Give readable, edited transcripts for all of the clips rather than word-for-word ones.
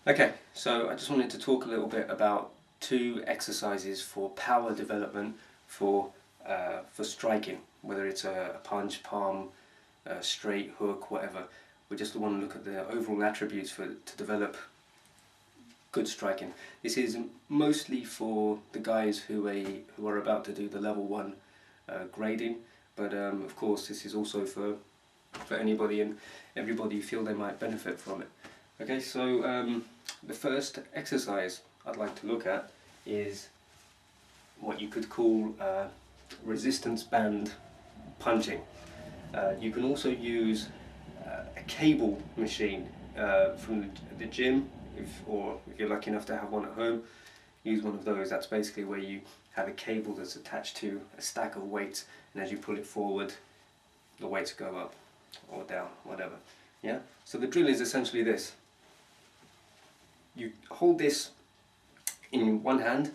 Okay, so I just wanted to talk a little bit about two exercises for power development for striking, whether it's a punch, palm, straight, hook, whatever. We just want to look at the overall attributes to develop good striking. This is mostly for the guys who are about to do the level 1 grading, but of course this is also for anybody and everybody who feel they might benefit from it. Okay, so the first exercise I'd like to look at is what you could call resistance band punching. You can also use a cable machine from the gym, or if you're lucky enough to have one at home, use one of those. That's basically where you have a cable that's attached to a stack of weights, and as you pull it forward, the weights go up or down, whatever. Yeah. So the drill is essentially this. You hold this in one hand,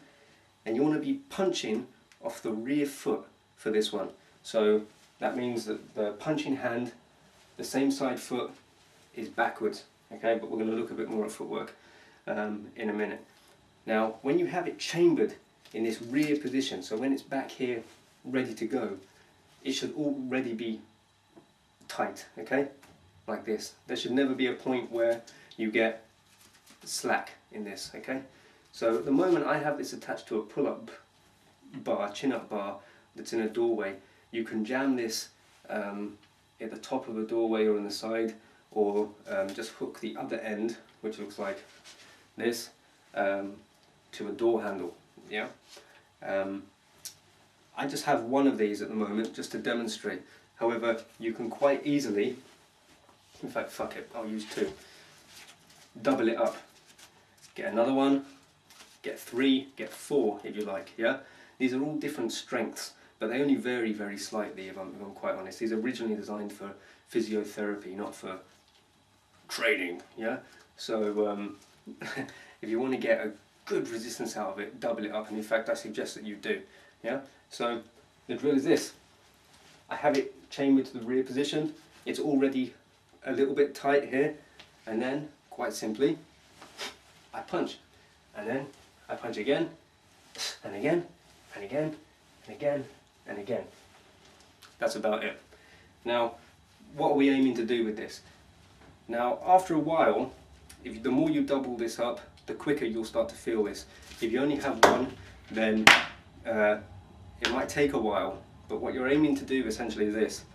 and you want to be punching off the rear foot for this one. So that means that the punching hand, the same side foot, is backwards. Okay, but we're going to look a bit more at footwork in a minute. Now, when you have it chambered in this rear position, so when it's back here ready to go, it should already be tight. Okay, like this. There should never be a point where you get slack in this. Okay, so at the moment I have this attached to a pull-up bar, chin-up bar that's in a doorway. You can jam this at the top of a doorway or on the side, or just hook the other end, which looks like this, to a door handle. Yeah. I just have one of these at the moment just to demonstrate. However, you can quite easily, in fact, fuck it, I'll use two. Double it up. Get another one, get 3, get 4 if you like, yeah? These are all different strengths, but they only vary very slightly if I'm quite honest. These are originally designed for physiotherapy, not for training, yeah? So if you want to get a good resistance out of it, double it up, and in fact I suggest that you do, yeah? So the drill is this. I have it chambered to the rear position. It's already a little bit tight here, and then, quite simply, I punch, and then I punch again, and again, and again, and again, and again. That's about it. Now, what are we aiming to do with this? Now, after a while, the more you double this up, the quicker you'll start to feel this. If you only have one, then it might take a while, but what you're aiming to do essentially is this.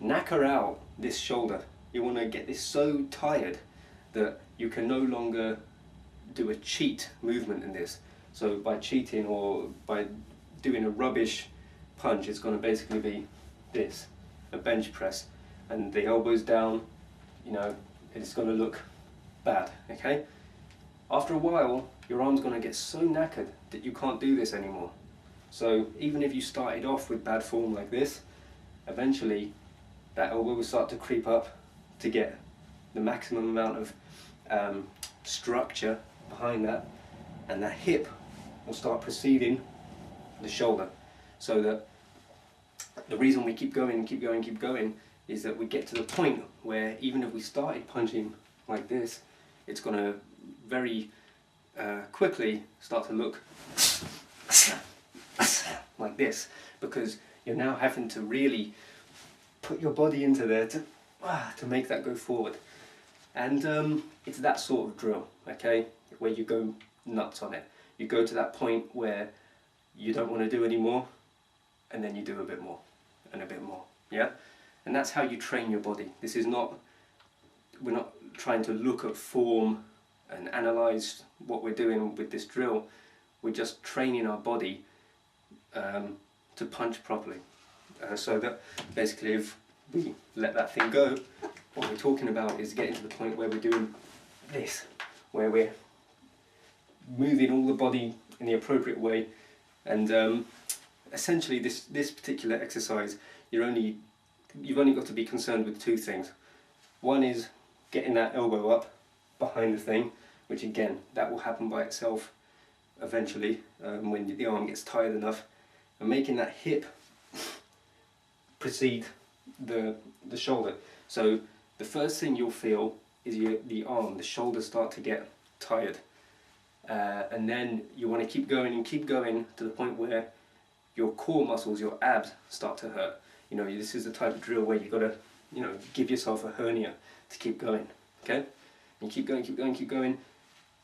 Knacker out this shoulder. You want to get this so tired that you can no longer do a cheat movement in this. So by cheating or by doing a rubbish punch, it's going to basically be this, a bench press, and the elbows down, you know, it's going to look bad, okay? After a while, your arm's going to get so knackered that you can't do this anymore. So even if you started off with bad form like this, eventually that elbow will start to creep up to get the maximum amount of structure behind that, and that hip will start preceding the shoulder. So that the reason we keep going and keep going and keep going is that we get to the point where even if we started punching like this, it's going to very quickly start to look like this, because you're now having to really put your body into there to make that go forward. And it's that sort of drill, okay, where you go nuts on it. You go to that point where you don't want to do any more, and then you do a bit more and a bit more, yeah? And that's how you train your body. This is not, we're not trying to look at form and analyze what we're doing with this drill. We're just training our body to punch properly. So that basically if we let that thing go, what we're talking about is getting to the point where we're doing this, where we're moving all the body in the appropriate way, and essentially this particular exercise, you've only got to be concerned with two things. One is getting that elbow up behind the thing, which again, that will happen by itself eventually when the arm gets tired enough, and making that hip precede the shoulder. So the first thing you'll feel is the arm, the shoulder start to get tired. And then you want to keep going and keep going to the point where your core muscles, your abs, start to hurt. You know, this is the type of drill where you've got to, you know, give yourself a hernia to keep going, okay? And keep going, keep going, keep going,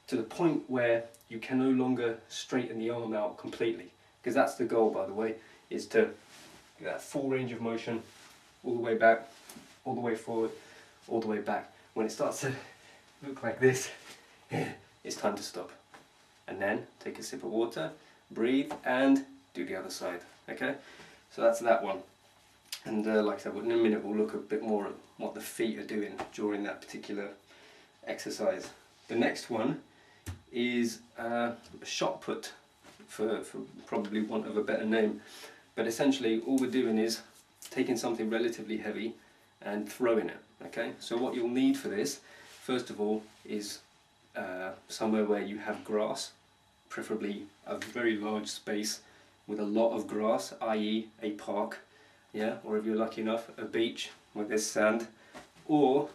to the point where you can no longer straighten the arm out completely. Because that's the goal, by the way, is to get that full range of motion, all the way back, all the way forward, all the way back. When it starts to look like this, it's time to stop. And then take a sip of water, breathe, and do the other side, okay? So that's that one. And like I said, in a minute we'll look a bit more at what the feet are doing during that particular exercise. The next one is a shot put, for probably want of a better name. But essentially all we're doing is taking something relatively heavy and throwing it, okay? So what you'll need for this, first of all, is somewhere where you have grass, preferably a very large space with a lot of grass, i.e. a park, yeah, or if you're lucky enough, a beach where there's sand, or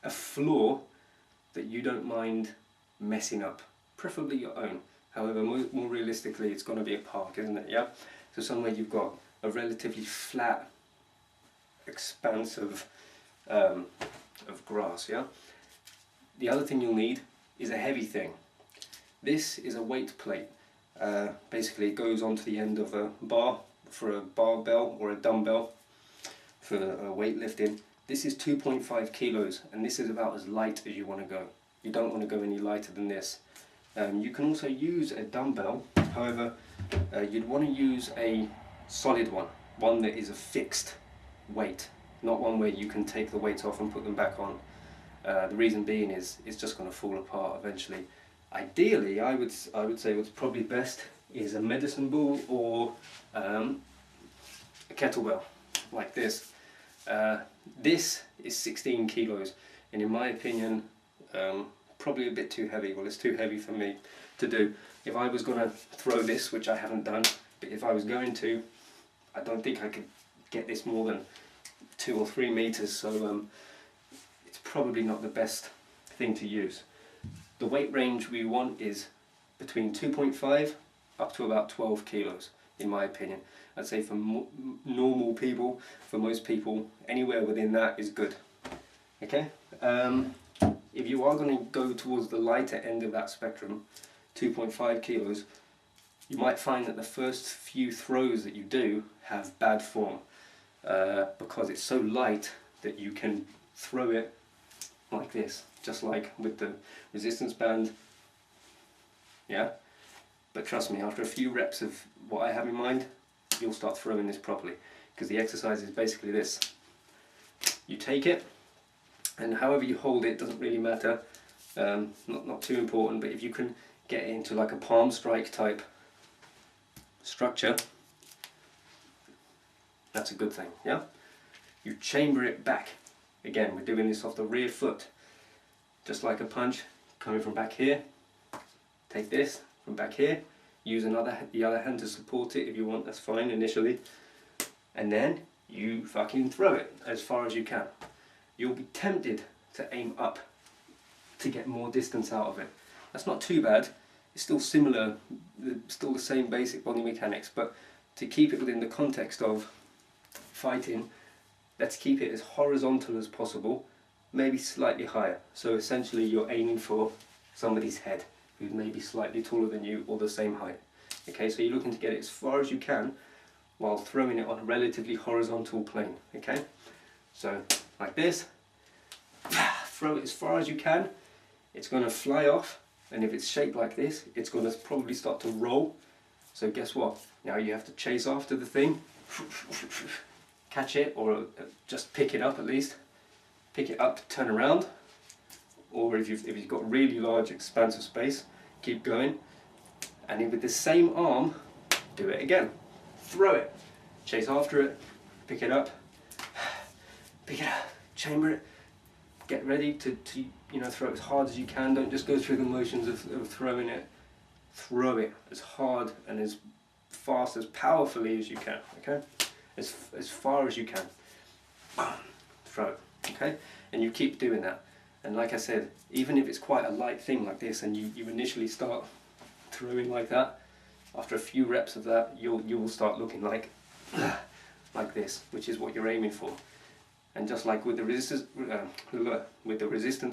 a floor that you don't mind messing up, preferably your own. However, more realistically, it's going to be a park, isn't it? Yeah. So somewhere you've got a relatively flat expanse of grass. Yeah. The other thing you'll need is a heavy thing. This is a weight plate. Basically, it goes onto the end of a bar for a barbell or a dumbbell for weightlifting. This is 2.5 kilos, and this is about as light as you want to go. You don't want to go any lighter than this. You can also use a dumbbell, however, you'd want to use a solid one that is a fixed weight, not one where you can take the weights off and put them back on. The reason being is it's just going to fall apart eventually. Ideally, I would say what's probably best is a medicine ball or a kettlebell, like this. This is 16 kilos, and in my opinion, probably a bit too heavy. Well, it's too heavy for me to do. If I was going to throw this, which I haven't done, but if I was going to, I don't think I could get this more than 2 or 3 meters, so it's probably not the best thing to use. The weight range we want is between 2.5 up to about 12 kilos, in my opinion. I'd say for normal people, for most people, anywhere within that is good. Okay? If you are going to go towards the lighter end of that spectrum, 2.5 kilos, you might find that the first few throws that you do have bad form, because it's so light that you can throw it like this, just like with the resistance band, yeah? But trust me, after a few reps of what I have in mind, you'll start throwing this properly, because the exercise is basically this. You take it, and however you hold it doesn't really matter, not too important, but if you can get it into like a palm strike type structure, that's a good thing, yeah? You chamber it back. Again, we're doing this off the rear foot, just like a punch, coming from back here. Take this from back here, use the other hand to support it if you want, that's fine initially, and then you fucking throw it as far as you can. You'll be tempted to aim up to get more distance out of it. That's not too bad, it's still similar, still the same basic body mechanics, but to keep it within the context of fighting, let's keep it as horizontal as possible, maybe slightly higher. So essentially you're aiming for somebody's head who's maybe slightly taller than you or the same height. Okay, so you're looking to get it as far as you can while throwing it on a relatively horizontal plane. Okay, so like this, throw it as far as you can. It's going to fly off, and if it's shaped like this, it's going to probably start to roll. So guess what? Now you have to chase after the thing, catch it, or just pick it up at least. Pick it up, turn around, or if you've got really large expanse of space, keep going, and then with the same arm, do it again. Throw it, chase after it, pick it up, chamber it, get ready to throw it as hard as you can. Don't just go through the motions of throwing it. Throw it as hard and as fast, as powerfully as you can, okay? As far as you can. Throw it, okay? And you keep doing that And like I said, even if it's quite a light thing like this and you initially start throwing like that, after a few reps of that, you will start looking like this, which is what you're aiming for. And just like with the resistance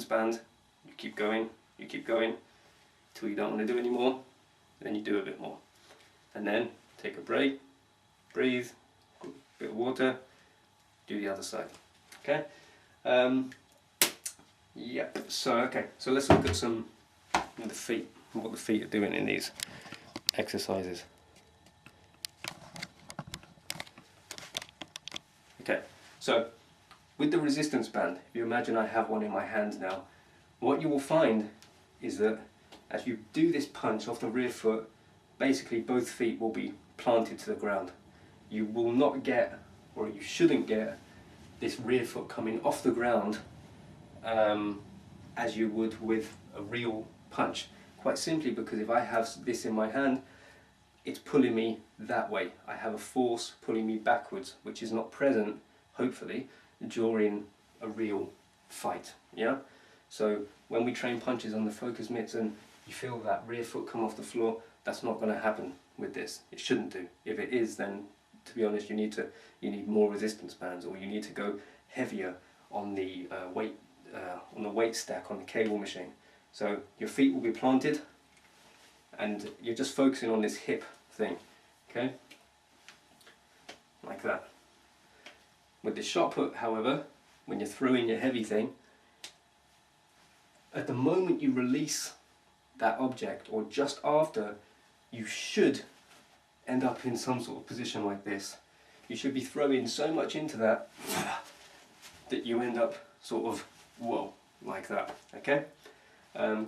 band, you keep going till you don't want to do any more, then you do a bit more. And then take a break, breathe, a bit of water, do the other side. Okay? Yep, so let's look at some of the feet, what the feet are doing in these exercises. Okay, so with the resistance band, if you imagine I have one in my hand now, what you will find is that as you do this punch off the rear foot, basically both feet will be planted to the ground. You will not get, or you shouldn't get, this rear foot coming off the ground as you would with a real punch. Quite simply because if I have this in my hand, it's pulling me that way. I have a force pulling me backwards, which is not present, hopefully, during a real fight. Yeah. So when we train punches on the focus mitts and you feel that rear foot come off the floor, that's not going to happen with this. It shouldn't do. If it is, then to be honest, you need more resistance bands, or you need to go heavier on the weight stack on the cable machine. So your feet will be planted, and you're just focusing on this hip thing, okay? Like that. With the shot put, however, when you're throwing your heavy thing, at the moment you release that object, or just after, you should end up in some sort of position like this. You should be throwing so much into that that you end up sort of, whoa, like that, okay?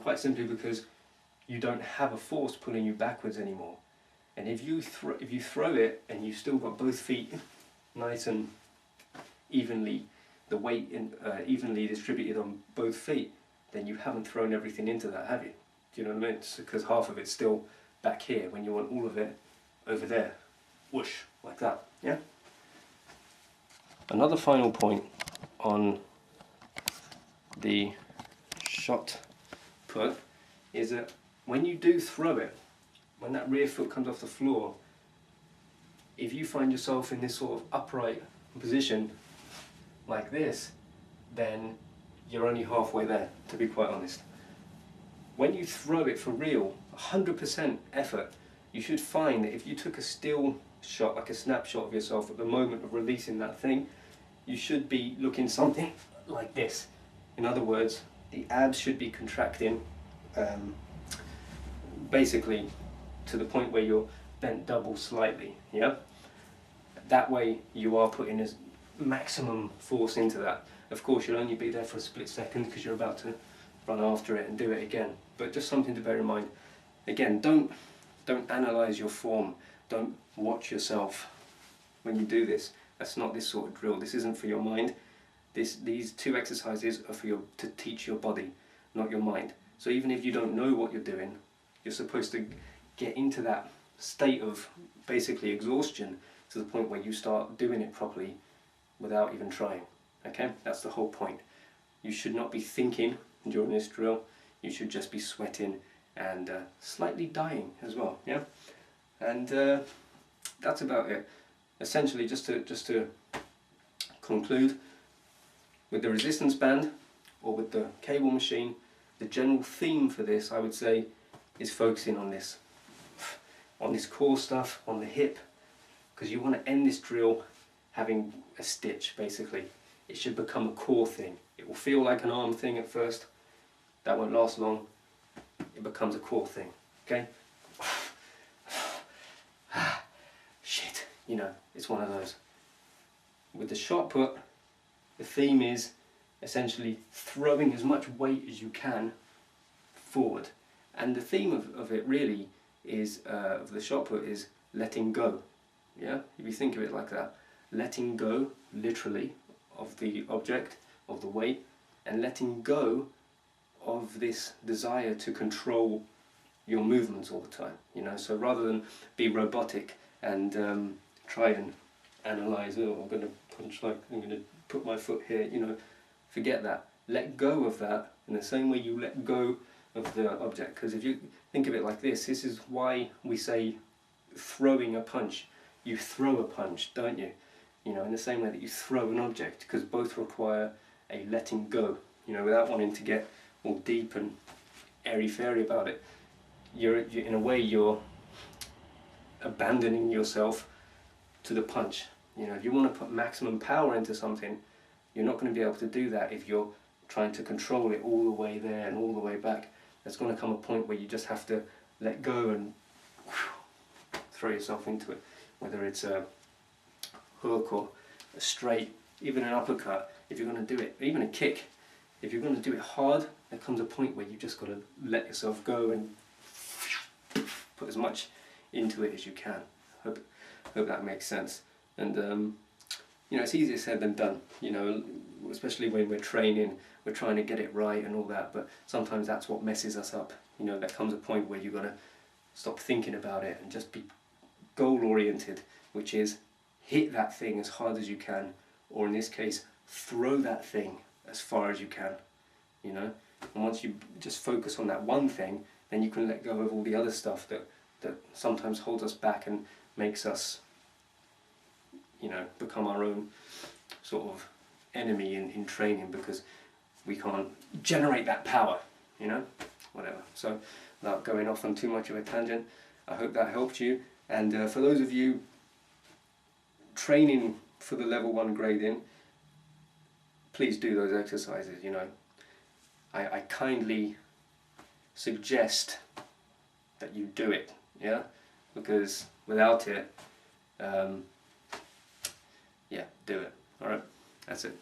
Quite simply because you don't have a force pulling you backwards anymore. And if you throw it and you've still got both feet nice and evenly, the weight evenly distributed on both feet, then you haven't thrown everything into that, have you? Do you know what I mean? It's because half of it's still back here when you want all of it over there. Whoosh, like that, yeah? Another final point on the shot put is that when you do throw it, when that rear foot comes off the floor, if you find yourself in this sort of upright position like this, then you're only halfway there, to be quite honest. When you throw it for real, 100% effort, you should find that if you took a still shot, like a snapshot of yourself at the moment of releasing that thing, you should be looking something like this. In other words, the abs should be contracting basically to the point where you're bent double slightly, yeah? That way you are putting as maximum force into that. Of course you'll only be there for a split second because you're about to run after it and do it again, but just something to bear in mind. Again, don't analyse your form, don't watch yourself when you do this. That's not this sort of drill. This isn't for your mind. These two exercises are for to teach your body, not your mind. So even if you don't know what you're doing, you're supposed to get into that state of basically exhaustion to the point where you start doing it properly without even trying. Okay, that's the whole point. You should not be thinking during this drill. You should just be sweating and slightly dying as well. Yeah, and that's about it. Essentially, just to conclude, with the resistance band or with the cable machine, the general theme for this, I would say, is focusing on this core stuff, on the hip, because you want to end this drill having a stitch, basically. It should become a core thing. It will feel like an arm thing at first. That won't last long. It becomes a core thing, okay? Shit, you know, it's one of those. With the shot put, the theme is essentially throwing as much weight as you can forward. And the theme of it really is, of the shot put, is letting go. Yeah, if you think of it like that. Letting go, literally, of the object, of the weight, and letting go of this desire to control your movements all the time. You know, so rather than be robotic and try and analyze, oh, I'm going to punch like, I'm going to put my foot here, you know, forget that. let go of that in the same way you let go of the object. Because if you think of it like this is why we say throwing a punch. You throw a punch, don't you? You know, in the same way that you throw an object, because both require a letting go. You know, without wanting to get all deep and airy-fairy about it. You're in a way, you're abandoning yourself to the punch. You know, if you want to put maximum power into something, you're not going to be able to do that if you're trying to control it all the way there and all the way back. There's going to come a point where you just have to let go and throw yourself into it. Whether it's a hook or a straight, even an uppercut, if you're going to do it, even a kick, if you're going to do it hard, there comes a point where you've just got to let yourself go and put as much into it as you can. Hope that makes sense. And you know, it's easier said than done. You know, especially when we're training, we're trying to get it right and all that. But sometimes that's what messes us up. You know, there comes a point where you've got to stop thinking about it and just be goal-oriented, which is hit that thing as hard as you can, or in this case, throw that thing as far as you can. You know, and once you just focus on that one thing, then you can let go of all the other stuff that sometimes holds us back and makes us, you know, become our own sort of enemy in training, because we can't generate that power, you know, whatever. So without going off on too much of a tangent, I hope that helped you. And for those of you training for the level 1 grading, please do those exercises. You know, I kindly suggest that you do it, yeah, because without it, yeah, do it. All right, that's it.